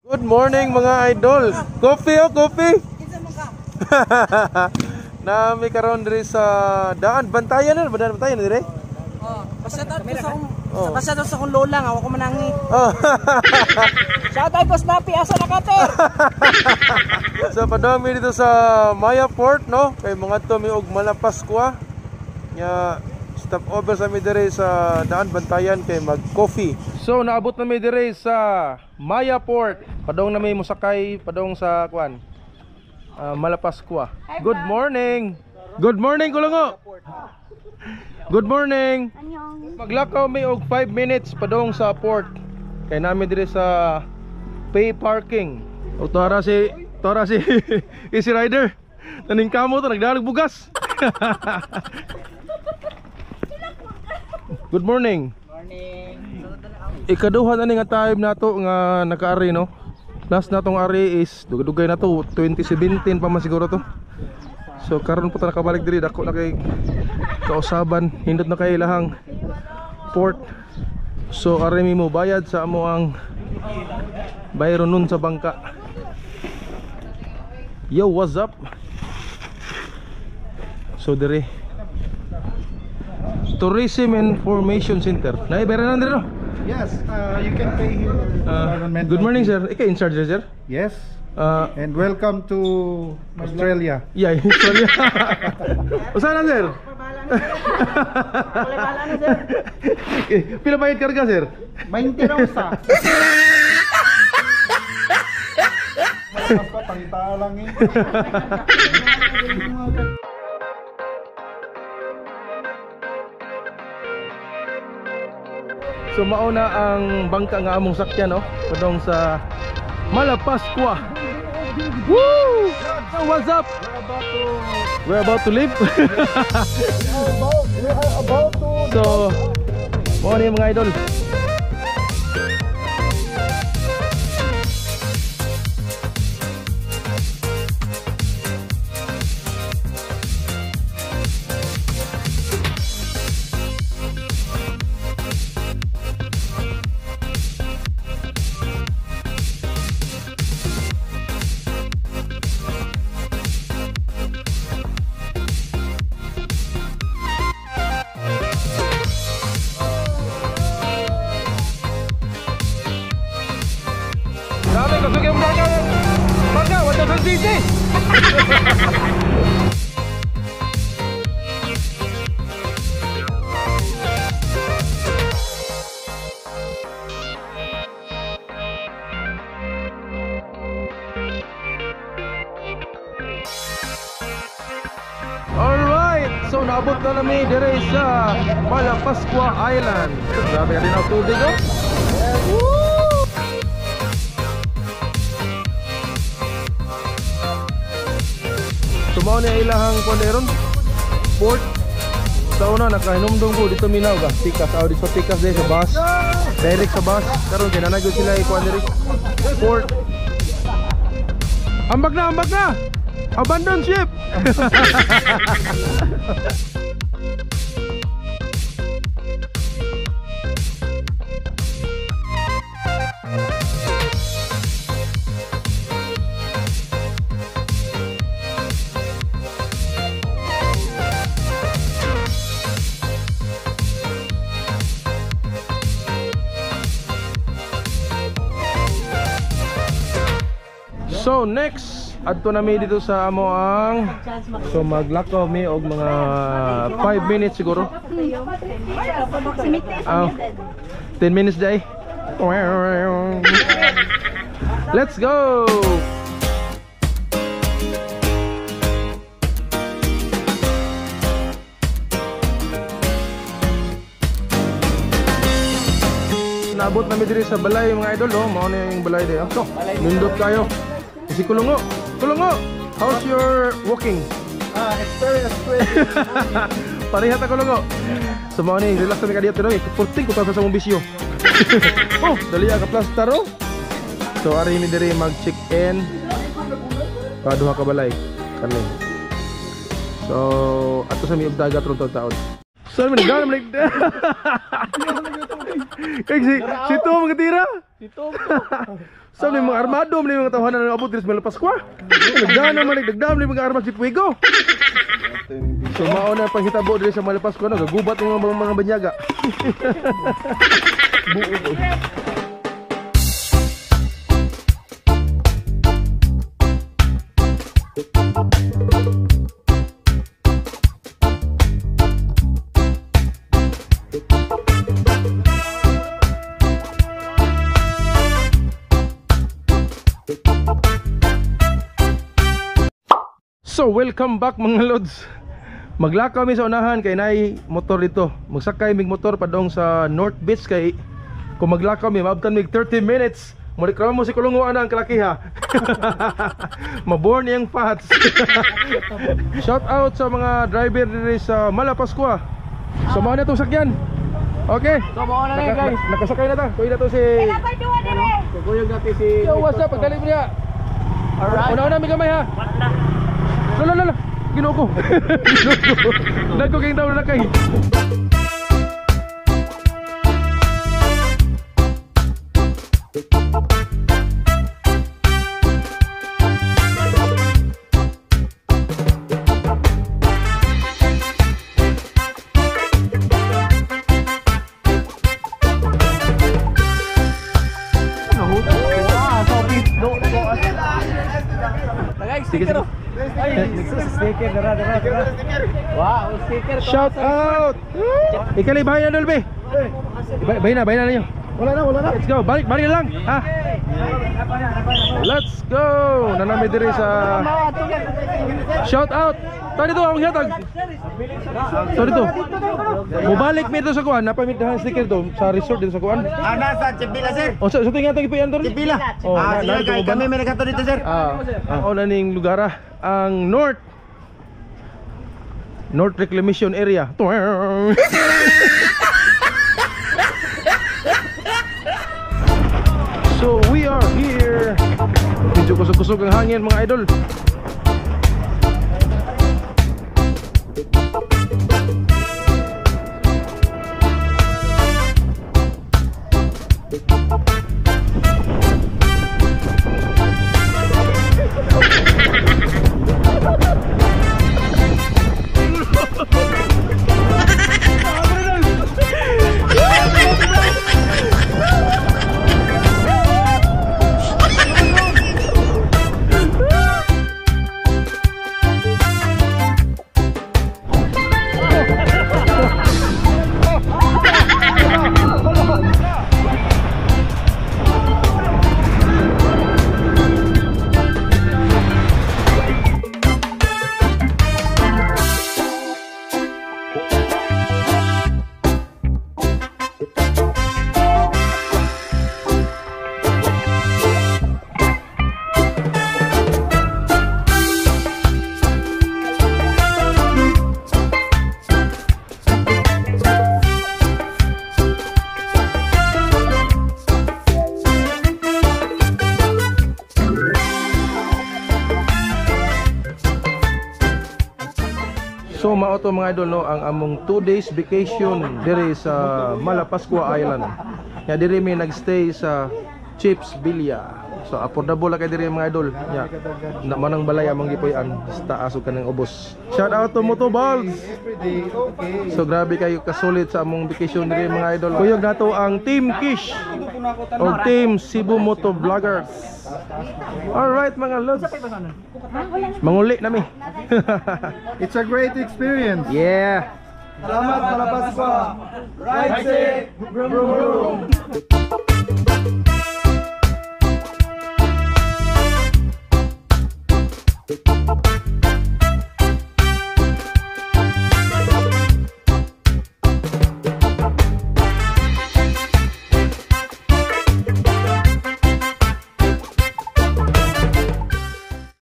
Good morning mga idol. Coffee oh, coffee. Nami karon diri sa daan bantayan na, bantayan dire. Oh, basta sa akong lola nga ako manangi. Oh. Shout out Boss Napi asa na kater. So padami dito sa Maya Port no, kay mga to mi og Malapaskwa. Nya stop over sa mi dire sa daan bantayan kay mag coffee. So naabot na mi dire sa Maya Port. Padong na mi mosakay padong sa kuan. Malapaskwa. Good morning. Good morning kulungo. Good morning. Maglakaw mi og 5 minutes padong sa port. Kay namin dire sa pay parking. O tara si Easy Rider. Taning kamo to nagdalag bugas. Good morning. Morning. Ikaduha na ni nga time nato nga nakaari no. Last natong ari is dugay na to 2017 pa man siguro to. So karon po ta nakabalik diri dako na kay kausaban hindot na kay ilahang port. So ari mi mo bayad sa amo ang bayro nun sa bangka. Yo, what's up? So diri Tourism Information Center. Naibera na diri no? Yes, you can pay here. Good morning sir. Ikaw in charge sir? Yes. And welcome to Australia. Yeah, Australia. Usaha na sir? Wala bala na sir. Pila bayad karga sir? 20 raw sa. Mas patangita lang eh. So mauna ang bangka nga among sakyan no, padong sa Malapaskwa. Woo! So what's up? We're about to leave. So mo ni mga idol. Grabe, kusog yung bangka. Bangka, 1,000cc. Alright, so naabot na namin dire sa Malapaskwa Island. Grabe ka din ang tubig oh. Woo! Tumaw niya ilahang kuaneron port. Sa una nakahinumdum ko dito minaw ga tikas audi sa tikas din sa bus. Direct sa bus karon kay nanagod sila ikuan diri port. Ambag na, ambag na. Abandon ship. So next adto na mi dito sa amo ang so maglakaw mi og mga 5 minutes siguro. 10 minutes day. Let's go. Naabot na mi diri sa balay mga idol oh, mao na yung balay diyo. So, nindot kayo. Si Kulungo, Kulungo, how's your walking? Experience. Pareha ta Kulungo. So mao ni relax kami kadiya pero purting ko ta sa mong bisyo. Oh, dali ka plaster oh. So ari mi diri mag check in. Paduha ka balay kani. So ato sa mi og dagat ron taon. So man gana like. Kay si Tom magtira. So may mga armado, may mga tawanan na abot diri sa Malapas Kwa. Nagdam may mga armas si Puigo. So mauna pang hitabo diri sa Malapas Kwa, no, gagubat ng mga banyaga. Buo. So welcome back mga lods. Maglakaw mi sa unahan kay nay motor dito. Magsakay mig motor padong sa North Beach kay kung maglakaw mi maabtan mig 30 minutes. Mulikraw mo si kulunguan ang kalakiha. Maborn yang fats. Shout out sa mga driver diri sa Malapas Kwa. Samahan na tong sakyan. Okay. So mao na ni guys. Nakasakay na ta. Kuya na to si Kuyog natin si Yo, what's up? Pagdali mo niya. Alright. Una-una mi gamay ha. Lala, ginoo ko. Nagko kayong tao na kay. Sticker. Sticker dara. Wow, sticker. Shout out. Ikali bahay na Dolbe. Bahay na niyo. Wala na. Let's go. Balik na lang. Ha. Let's go. Nanami diri sa shout out. Tadi to ang hatag. Sorry to. Mubalik mi to sa kuan, napamitahan sticker to sa resort dito sa kuan. Ana sa Chipila sir. O sa tingin atong ipian doon. Chipila. Sige kay kami may nagkato dito sir. Ang ning lugar ang North Reclamation Area. So we are here. Medyo kusog-kusog ang hangin mga idol. So mao to mga idol no, ang among 2 days vacation diri sa Malapas Kwa Island. Ya diri mi nagstay sa Chips Villa. So affordable kay diri mga idol. Ya na manang balay among gipuy-an basta aso kanang ubos. Shout out to Motoballs. So grabe kayo kasulit sa among vacation diri mga idol. Kuyog nato ang Team Kish o Team Cebu Moto Vloggers. Alright mga lods. Manguli nami. It's a great experience. Yeah. Salamat Malapas Kwa. Ride safe. Brum brum.